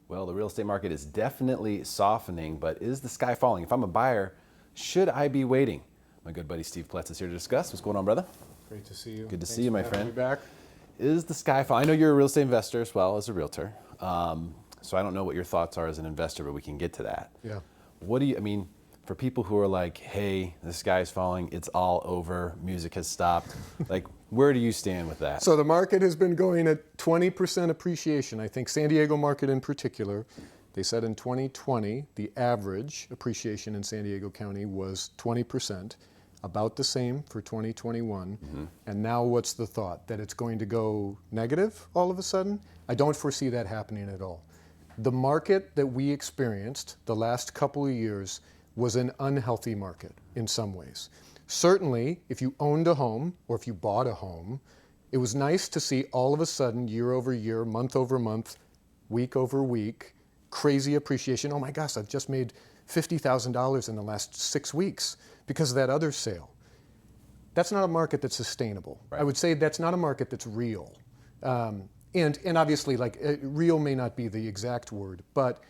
Well, the real estate market is definitely softening, but is the sky falling? If I'm a buyer, should I be waiting? My good buddy Steve Ploetz is here to discuss. What's going on, brother? Great to see you. Good to Thanks see you, for my having friend. me back. Is the sky falling? I know you're a real estate investor as well as a realtor. So I don't know what your thoughts are as an investor, but we can get to that. Yeah. What do you, I mean, for people who are like, hey, the sky's falling, it's all over, music has stopped, like, where do you stand with that? So the market has been going at 20% appreciation. I think San Diego market in particular, they said in 2020, the average appreciation in San Diego County was 20%, about the same for 2021. Mm-hmm. And now what's the thought? That it's going to go negative all of a sudden? I don't foresee that happening at all. The market that we experienced the last couple of years was an unhealthy market in some ways. Certainly, if you owned a home or if you bought a home, it was nice to see all of a sudden, year over year, month over month, week over week, crazy appreciation. Oh my gosh, I've just made $50,000 in the last 6 weeks because of that other sale. That's not a market that's sustainable. Right. I would say that's not a market that's real. And obviously, like, real may not be the exact word, but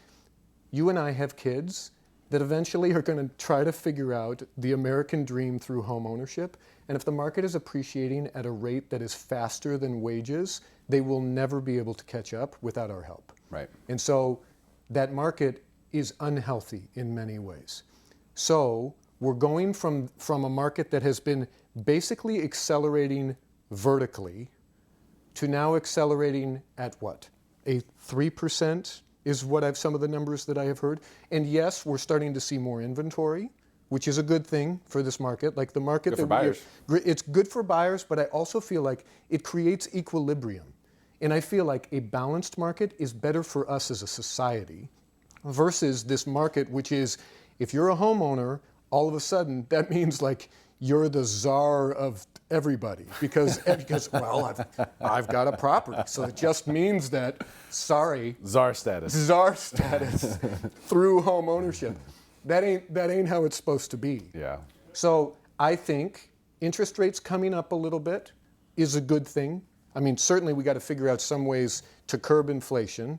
you and I have kids that eventually are going to try to figure out the American dream through home ownership. And if the market is appreciating at a rate that is faster than wages, they will never be able to catch up without our help. Right. And so that market is unhealthy in many ways. So we're going from a market that has been basically accelerating vertically to now accelerating at what? A 3%? Is what some of the numbers that I have heard. And yes, we're starting to see more inventory, which is a good thing for this market. Like the market, good for buyers. It's good for buyers, but I also feel like it creates equilibrium. And I feel like a balanced market is better for us as a society versus this market, which is, if you're a homeowner, all of a sudden that means like you're the czar of everybody because well, I've got a property, so it just means that, sorry, czar status through home ownership. That ain't how it's supposed to be. Yeah. So I think interest rates coming up a little bit is a good thing. I mean, certainly we got to figure out some ways to curb inflation,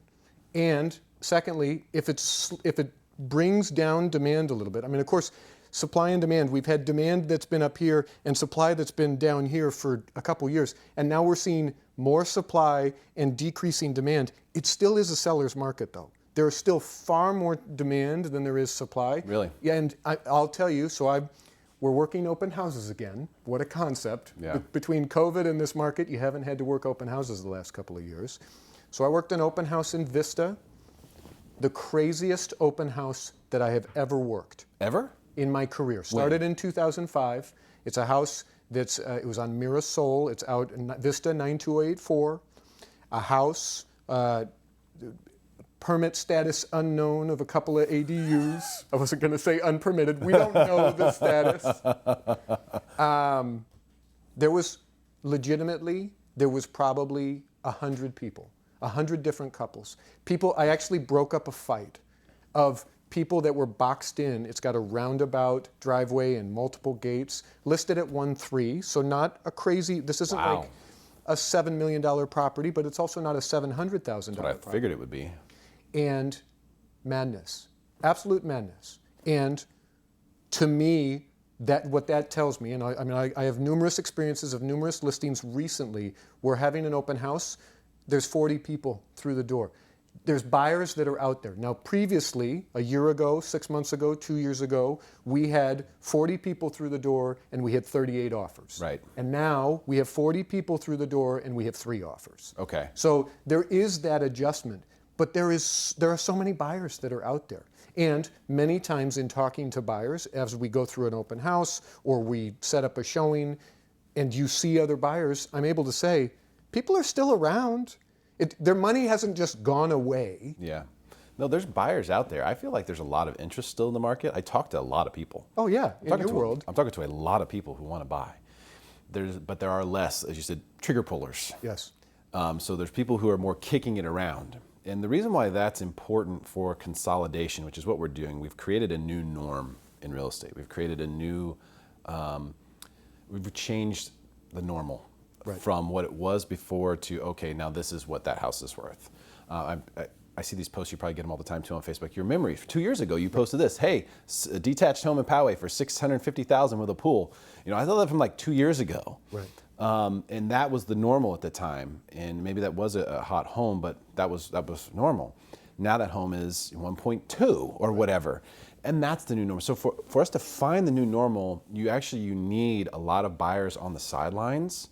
and secondly, if it brings down demand a little bit. I mean, of course, supply and demand. We've had demand that's been up here and supply that's been down here for a couple years. And now we're seeing more supply and decreasing demand. It still is a seller's market, though. There is still far more demand than there is supply. Really? Yeah, and I'll tell you, we're working open houses again. What a concept. Yeah. Between COVID and this market, you haven't had to work open houses the last couple of years. So I worked an open house in Vista, the craziest open house that I have ever worked. Ever? In my career. Started in 2005. It's a house that's, it was on Mirasol. It's out in Vista 92884. A house, permit status unknown of a couple of ADUs. I wasn't going to say unpermitted. We don't know the status. There was probably 100 people, 100 different couples. I actually broke up a fight of people that were boxed in. It's got a roundabout driveway and multiple gates, listed at 1.3, so not a crazy, this isn't like a $7 million property, but it's also not a $700,000 That's what property. I figured it would be. And madness, absolute madness. And to me, what that tells me, and I have numerous experiences of numerous listings recently where having an open house, there's 40 people through the door. There's buyers that are out there. Now, previously, a year ago, 6 months ago, 2 years ago, we had 40 people through the door and we had 38 offers. Right. And now we have 40 people through the door and we have 3 offers. Okay. So there is that adjustment, but there are so many buyers that are out there. And many times in talking to buyers, as we go through an open house or we set up a showing and you see other buyers, I'm able to say, people are still around. Their money hasn't just gone away. Yeah. No, there's buyers out there. I feel like there's a lot of interest still in the market. I talk to a lot of people. Oh yeah, in your world. I'm talking to a lot of people who want to buy. But there are less, as you said, trigger pullers. Yes. So there's people who are more kicking it around. And the reason why that's important for consolidation, which is what we're doing, we've created a new norm in real estate. We've created we've changed the normal. Right. From what it was before to, okay, now this is what that house is worth. I I see these posts, you probably get them all the time too on Facebook. Your memory, 2 years ago, you posted this, hey, a detached home in Poway for $650,000 with a pool. You know, I thought that from like 2 years ago. Right. And that was the normal at the time. And maybe that was a hot home, but that was normal. Now that home is 1.2 or whatever. And that's the new normal. So for us to find the new normal, you need a lot of buyers on the sidelines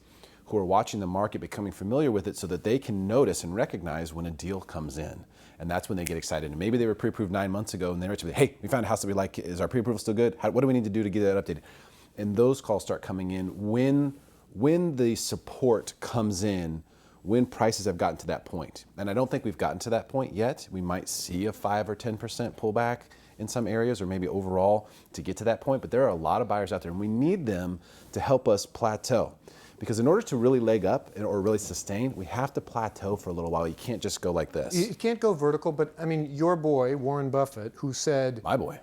who are watching the market, becoming familiar with it so that they can notice and recognize when a deal comes in. And that's when they get excited. And maybe they were pre-approved 9 months ago and they're actually, hey, we found a house that we like. Is our pre-approval still good? What do we need to do to get that updated? And those calls start coming in when the support comes in, when prices have gotten to that point. And I don't think we've gotten to that point yet. We might see a 5 or 10% pullback in some areas, or maybe overall to get to that point. But there are a lot of buyers out there and we need them to help us plateau. Because in order to really leg up or really sustain, we have to plateau for a little while. You can't just go like this. You can't go vertical, but I mean, your boy, Warren Buffett, who said... My boy.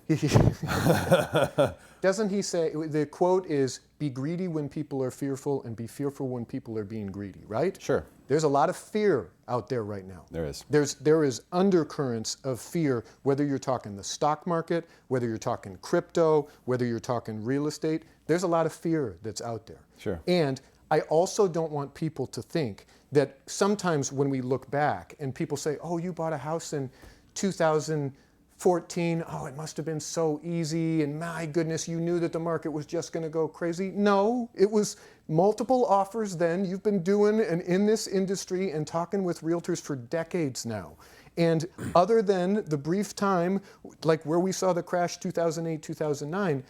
Doesn't he say, the quote is, be greedy when people are fearful and be fearful when people are being greedy, right? Sure. There's a lot of fear out there right now. There is. There is undercurrents of fear, whether you're talking the stock market, whether you're talking crypto, whether you're talking real estate. There's a lot of fear that's out there. Sure. And I also don't want people to think that sometimes when we look back and people say, oh, you bought a house in 2014, oh, it must have been so easy, and my goodness, you knew that the market was just going to go crazy. No, it was multiple offers then. You've been doing and in this industry and talking with realtors for decades now. And other than the brief time, like where we saw the crash 2008, 2009,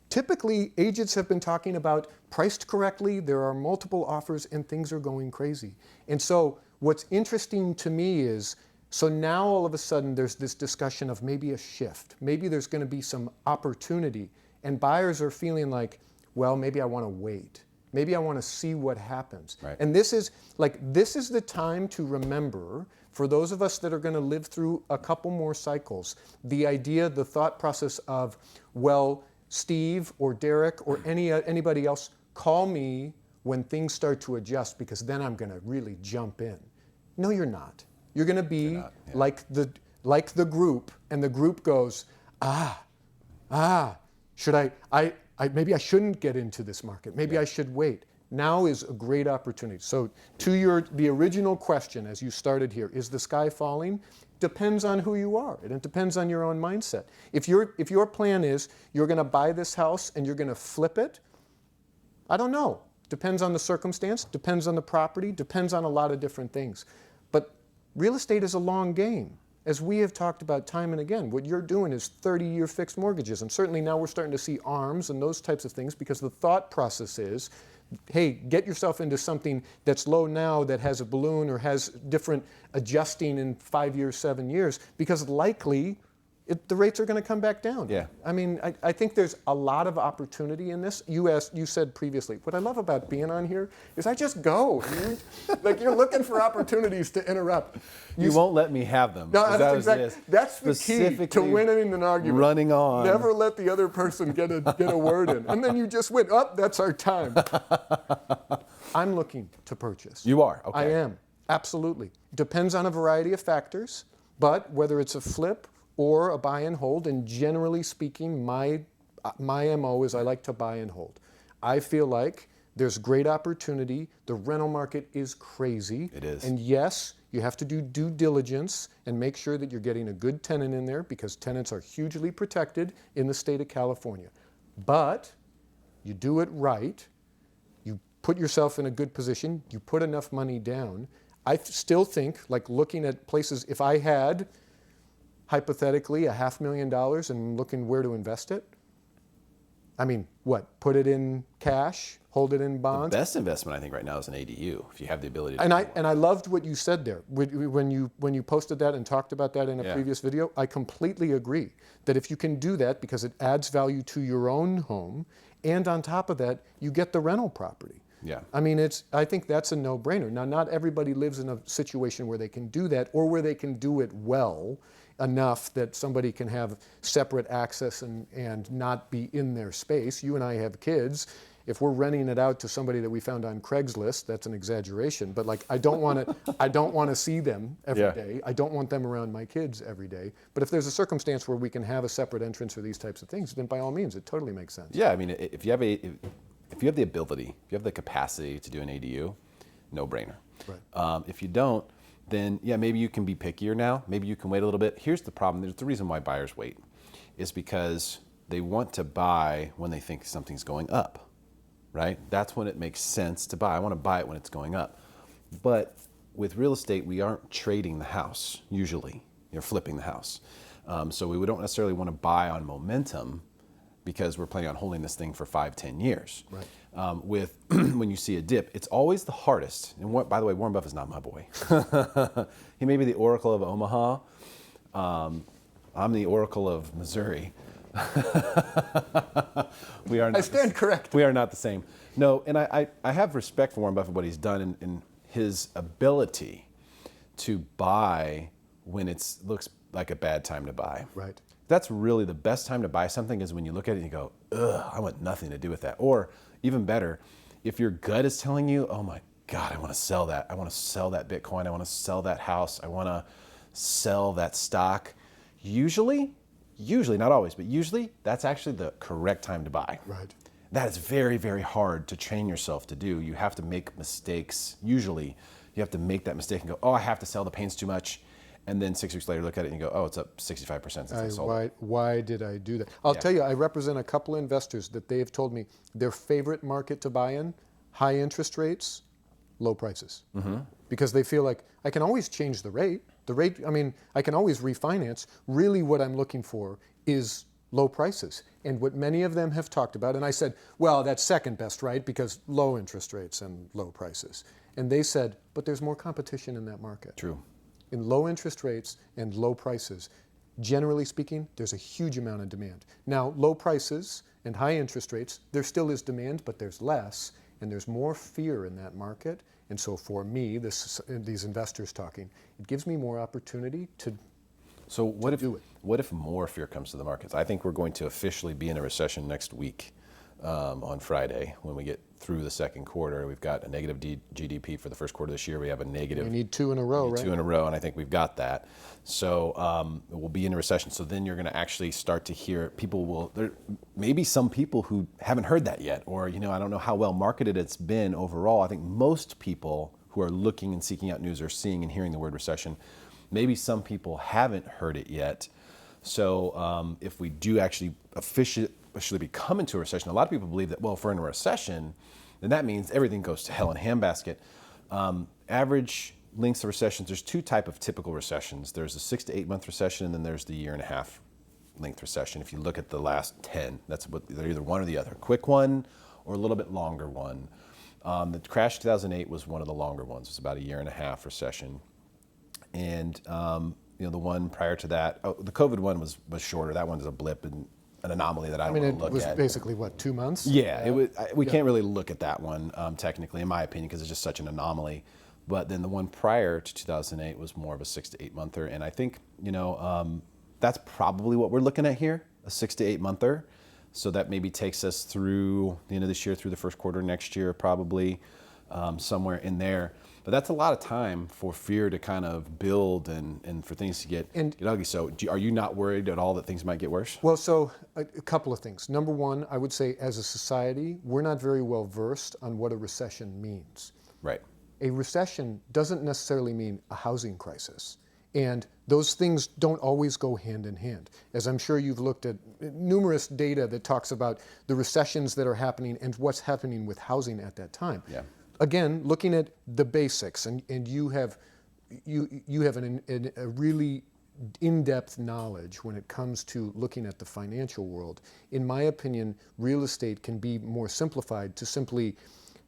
typically, agents have been talking about priced correctly, there are multiple offers, and things are going crazy. And so what's interesting to me is, so now all of a sudden there's this discussion of maybe a shift. Maybe there's going to be some opportunity. And buyers are feeling like, well, maybe I want to wait. Maybe I want to see what happens. Right. And this is the time to remember, for those of us that are going to live through a couple more cycles, the idea, the thought process of, well, Steve or Derrick or anybody else, call me when things start to adjust because then I'm going to really jump in. No, you're not. You're going to be like the group, and the group goes, should maybe I shouldn't get into this market. Maybe I should wait. Now is a great opportunity. So to the original question as you started here, is the sky falling? Depends on who you are, and it depends on your own mindset. If your plan is you're going to buy this house and you're going to flip it, I don't know. Depends on the circumstance, depends on the property, depends on a lot of different things. But real estate is a long game. As we have talked about time and again, what you're doing is 30-year fixed mortgages, and certainly now we're starting to see ARMs and those types of things because the thought process is, hey, get yourself into something that's low now that has a balloon or has different adjusting in 5 years, 7 years, because likely the rates are going to come back down. Yeah. I mean, I think there's a lot of opportunity in this. You said previously, what I love about being on here is I just go. Like you're looking for opportunities to interrupt. You won't let me have them. No, that's the key to winning an argument. Running on. Never let the other person get a word in. And then you just win. That's our time. I'm looking to purchase. You are? Okay. I am. Absolutely. Depends on a variety of factors, but whether it's a flip or a buy and hold, and generally speaking, my MO is I like to buy and hold. I feel like there's great opportunity. The rental market is crazy. It is. And yes, you have to do due diligence and make sure that you're getting a good tenant in there because tenants are hugely protected in the state of California. But you do it right, you put yourself in a good position, you put enough money down. I still think, like looking at places, if I had hypothetically $500,000 and looking where to invest it, I mean, what? Put it in cash, hold it in bonds? The best investment, I think, right now is an ADU, if you have the ability to and I loved what you said there. When you posted that and talked about that in a previous video, I completely agree that if you can do that because it adds value to your own home, and on top of that, you get the rental property. Yeah. I mean, I think that's a no-brainer. Now, not everybody lives in a situation where they can do that or where they can do it well enough that somebody can have separate access and not be in their space. You and I have kids, If we're renting it out to somebody that we found on Craigslist, that's an exaggeration, but like I don't want to see them every day. I don't want them around my kids every day. But if there's a circumstance where we can have a separate entrance for these types of things, then by all means, it totally makes sense. Yeah, I mean, if you have the ability, if you have the capacity to do an ADU, no brainer. Right. If you don't, then yeah, maybe you can be pickier now. Maybe you can wait a little bit. Here's the problem. There's the reason why buyers wait is because they want to buy when they think something's going up, right? That's when it makes sense to buy. I want to buy it when it's going up. But with real estate, we aren't trading the house usually. You're flipping the house. So we don't necessarily want to buy on momentum because we're planning on holding this thing for 5-10 years. Right. With when you see a dip, it's always the hardest. And by the way, Warren Buffett's not my boy. He may be the Oracle of Omaha. I'm the Oracle of Missouri. We are not I stand corrected. We are not the same. No, and I have respect for Warren Buffett, what he's done, and his ability to buy when it looks like a bad time to buy. Right. That's really the best time to buy something is when you look at it and you go, ugh, I want nothing to do with that. Or even better, if your gut is telling you, oh my God, I want to sell that. I want to sell that Bitcoin. I want to sell that house. I want to sell that stock. Usually, not always, but usually that's actually the correct time to buy. Right. That is very, very hard to train yourself to do. You have to make mistakes. Usually, you have to make that mistake and go, oh, I have to sell, the pain's too much. And then 6 weeks later, look at it and you go, oh, it's up 65% since I sold it. Why did I do that? I'll tell you, I represent a couple of investors that they've told me their favorite market to buy in, high interest rates, low prices. Mm-hmm. Because they feel like I can always change the rate. I can always refinance. Really what I'm looking for is low prices. And what many of them have talked about, and I said, well, that's second best, right? Because low interest rates and low prices. And they said, but there's more competition in that market. True. In low interest rates and low prices, generally speaking, there's a huge amount of demand. Now, low prices and high interest rates, there still is demand, but there's less, and there's more fear in that market. And so for me, these investors talking, it gives me more opportunity to So what if do it. What if more fear comes to the markets? I think we're going to officially be in a recession next week on Friday when we get through the second quarter. We've got a negative GDP for the first quarter this year. We have a negative. We need 2 in a row, right? 2 in a row, and I think we've got that. So we'll be in a recession. So then you're going to actually start to hear there maybe some people who haven't heard that yet, or I don't know how well marketed it's been overall. I think most people who are looking and seeking out news are seeing and hearing the word recession. Maybe some people haven't heard it yet. So if we do actually officially become into a recession, a lot of people believe that, well, if we're in a recession, then that means everything goes to hell in a handbasket. Average lengths of recessions, there's 2 types of typical recessions. There's a 6 to 8 month recession, and then there's the 1.5 year length recession. If you look at the last 10, they're either one or the other. Quick one or a little bit longer one. The crash 2008 was one of the longer ones. It was about a 1.5 year recession. And the one prior to that, the COVID one was shorter. That one is a blip and an anomaly that I don't want to look at. It was basically, 2 months? Yeah, we can't really look at that one technically, in my opinion, because it's just such an anomaly. But then the one prior to 2008 was more of a 6 to 8 monther. And I think, that's probably what we're looking at here, a 6 to 8 monther. So that maybe takes us through the end of this year, through the first quarter next year, probably somewhere in there. But that's a lot of time for fear to kind of build and for things to get ugly. So are you not worried at all that things might get worse? Well, so a couple of things. Number one, I would say as a society, we're not very well versed on what a recession means. Right. A recession doesn't necessarily mean a housing crisis. And those things don't always go hand in hand. As I'm sure you've looked at numerous data that talks about the recessions that are happening and what's happening with housing at that time. Yeah. Again, looking at the basics, and you have a really in-depth knowledge when it comes to looking at the financial world. In my opinion, real estate can be more simplified to simply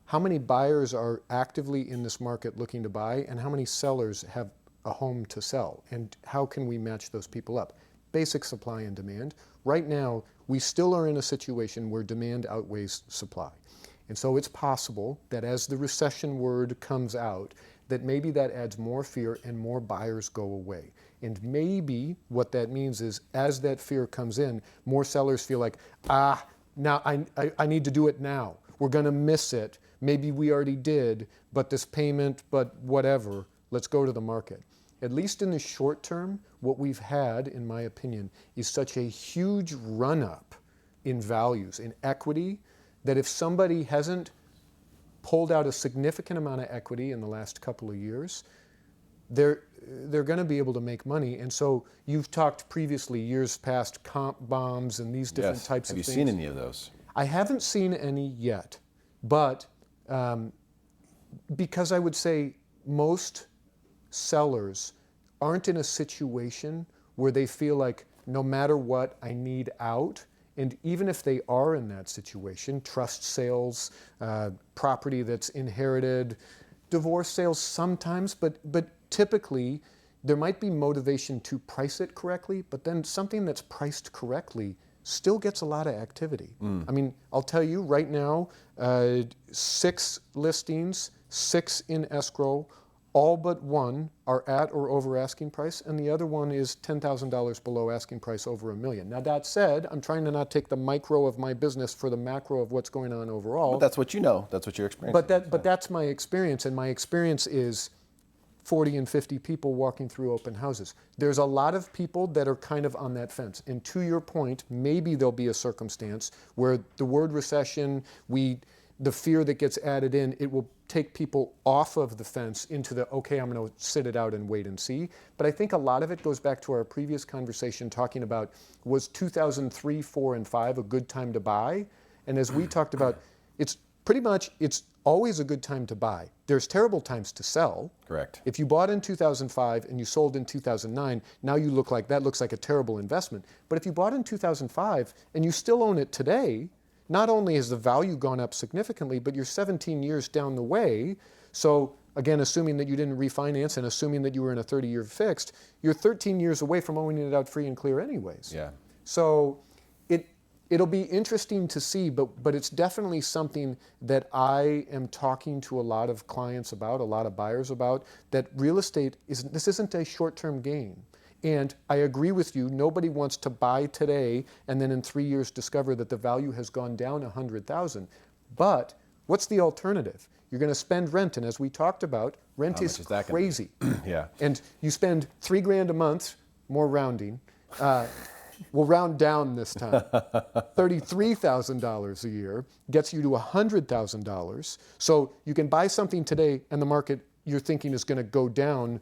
how many buyers are actively in this market looking to buy and how many sellers have a home to sell, and how can we match those people up? Basic supply and demand. Right now, we still are in a situation where demand outweighs supply. And so it's possible that as the recession word comes out, that maybe that adds more fear and more buyers go away. And maybe what that means is as that fear comes in, more sellers feel like, now I need to do it now. we're going to miss it. Maybe we already did, but this payment, but whatever, let's go to the market. At least in the short term, what we've had, in my opinion, is such a huge run-up in values, in equity, that if somebody hasn't pulled out a significant amount of equity in the last couple of years, they're going to be able to make money. And so you've talked previously, years past, comp bombs and these different types of things. Have you seen any of those? I haven't seen any yet, but because I would say most sellers aren't in a situation where they feel like no matter what, I need out. And even if they are in that situation, trust sales, property that's inherited, divorce sales sometimes, but typically there might be motivation to price it correctly, but then something that's priced correctly still gets a lot of activity. I mean, I'll tell you right now, 6 listings, 6 in escrow, all but one are at or over asking price, and the other one is $10,000 below asking price, over $1 million. Now that said, I'm trying to not take the micro of my business for the macro of what's going on overall. But that's what you know. That's what your experience is. But that's my experience, and my experience is 40 and 50 people walking through open houses. There's a lot of people that are kind of on that fence. And to your point, maybe there'll be a circumstance where the word recession, the fear that gets added in, it will take people off of the fence into the, okay, I'm going to sit it out and wait and see. But I think a lot of it goes back to our previous conversation talking about, was 2003, 4, and 5 a good time to buy? And as we talked about, it's pretty much, it's always a good time to buy. There's terrible times to sell. Correct. If you bought in 2005 and you sold in 2009, now you look like, that looks like a terrible investment. But if you bought in 2005 and you still own it today, not only has the value gone up significantly, but you're 17 years down the way. So again, assuming that you didn't refinance and assuming that you were in a 30-year fixed, you're 13 years away from owning it out free and clear anyways. Yeah. So it'll be interesting to see, but it's definitely something that I am talking to a lot of clients about, a lot of buyers about, that real estate this isn't a short-term gain. And I agree with you, nobody wants to buy today and then in 3 years discover that the value has gone down $100,000. But what's the alternative? You're going to spend rent, and as we talked about, rent is crazy. Yeah. And you spend $3,000 a month, more rounding. We'll round down this time. $33,000 a year gets you to $100,000. So you can buy something today and the market you're thinking is going to go down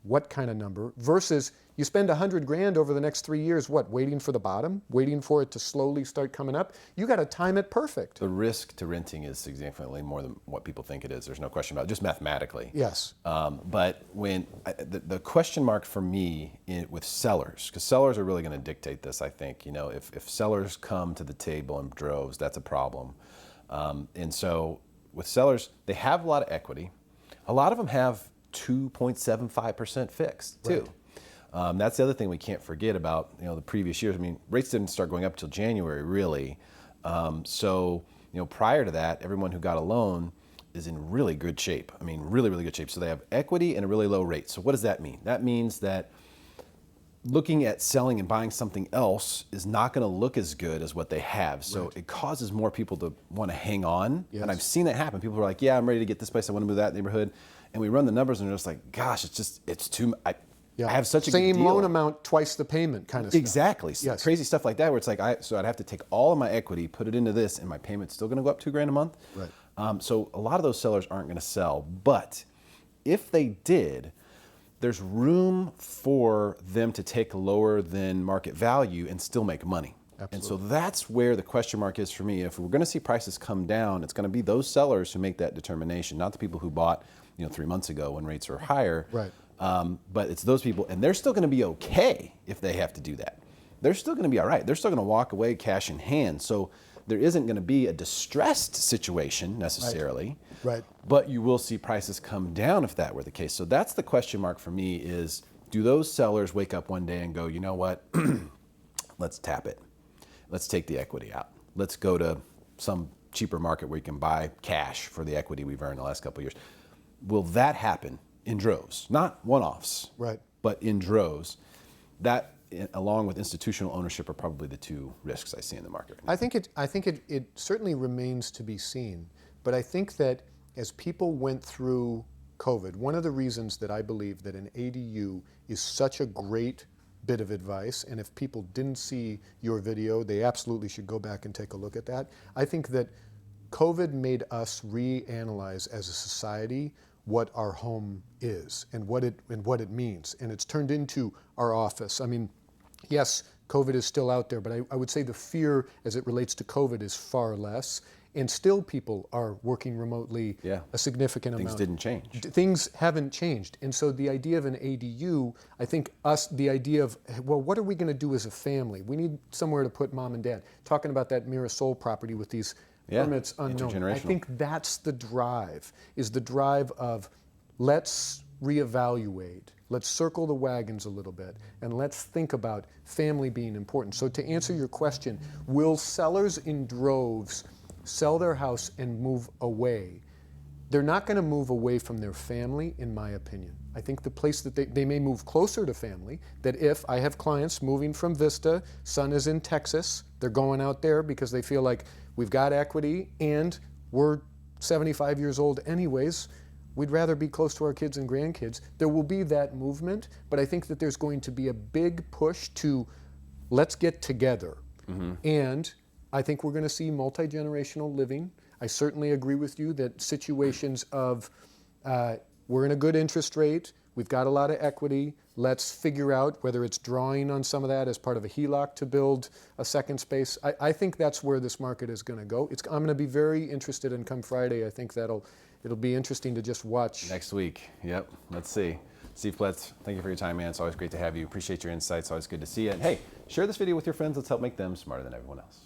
what kind of number, versus you spend $100,000 over the next 3 years, what, waiting for the bottom, waiting for it to slowly start coming up? You got to time it perfect. The risk to renting is significantly more than what people think it is. There's no question about it, just mathematically. Yes. But when the question mark for me with sellers, because sellers are really going to dictate this, I think. You know, if sellers come to the table in droves, that's a problem. And so with sellers, they have a lot of equity. A lot of them have 2.75% fixed too. Right. That's the other thing we can't forget about, you know, the previous years. I mean, rates didn't start going up till January, really. So, you know, prior to that, everyone who got a loan is in really good shape. I mean, really, really good shape. So they have equity and a really low rate. So what does that mean? That means that looking at selling and buying something else is not going to look as good as what they have. So right. It causes more people to want to hang on. Yes. And I've seen that happen. People are like, yeah, I'm ready to get this place. I want to move to that neighborhood. And we run the numbers and they're just like, gosh, it's too much. I have such a good deal. Same loan amount, twice the payment kind of stuff. Exactly. Yes. Crazy stuff like that where it's like, so I'd have to take all of my equity, put it into this, and my payment's still going to go up $2,000 a month. Right. So a lot of those sellers aren't going to sell. But if they did, there's room for them to take lower than market value and still make money. Absolutely. And so that's where the question mark is for me. If we're going to see prices come down, it's going to be those sellers who make that determination, not the people who bought 3 months ago when rates are higher. Right. But it's those people, and they're still going to be okay if they have to do that. They're still going to be all right. They're still going to walk away cash in hand. So there isn't going to be a distressed situation necessarily. Right. But you will see prices come down if that were the case. So that's the question mark for me is, do those sellers wake up one day and go, you know what, let's tap it. Let's take the equity out. Let's go to some cheaper market where you can buy cash for the equity we've earned the last couple of years. Will that happen in droves? Not one-offs, right? But in droves. That along with institutional ownership, are probably the two risks I see in the market right now. I think it certainly remains to be seen, but I think that as people went through COVID, one of the reasons that I believe that an ADU is such a great bit of advice, and if people didn't see your video, they absolutely should go back and take a look at that. I think that COVID made us reanalyze as a society what our home is and what it means, and it's turned into our office. I mean, yes, COVID is still out there, but I would say the fear as it relates to COVID is far less. And still people are working remotely a significant amount. Things didn't change. Things haven't changed. And so the idea of an ADU, I think the idea of, well, what are we going to do as a family? We need somewhere to put mom and dad. Talking about that Mirasol property with these permits unknown. I think that's the drive, is the drive of let's reevaluate. Let's circle the wagons a little bit, and let's think about family being important. So to answer your question, will sellers in droves sell their house and move away? They're not going to move away from their family, in my opinion. I think the place that they may move closer to family, that if I have clients moving from Vista, son is in Texas, they're going out there because they feel like we've got equity and we're 75 years old anyways, we'd rather be close to our kids and grandkids. There will be that movement, but I think that there's going to be a big push to let's get together. And I think we're going to see multi-generational living. I certainly agree with you that situations of we're in a good interest rate, we've got a lot of equity, let's figure out whether it's drawing on some of that as part of a HELOC to build a second space. I think that's where this market is going to go. I'm going to be very interested in come Friday. I think it'll be interesting to just watch. Next week, yep, let's see. Steve Ploetz, thank you for your time, man. It's always great to have you. Appreciate your insights, always good to see you. And hey, share this video with your friends. Let's help make them smarter than everyone else.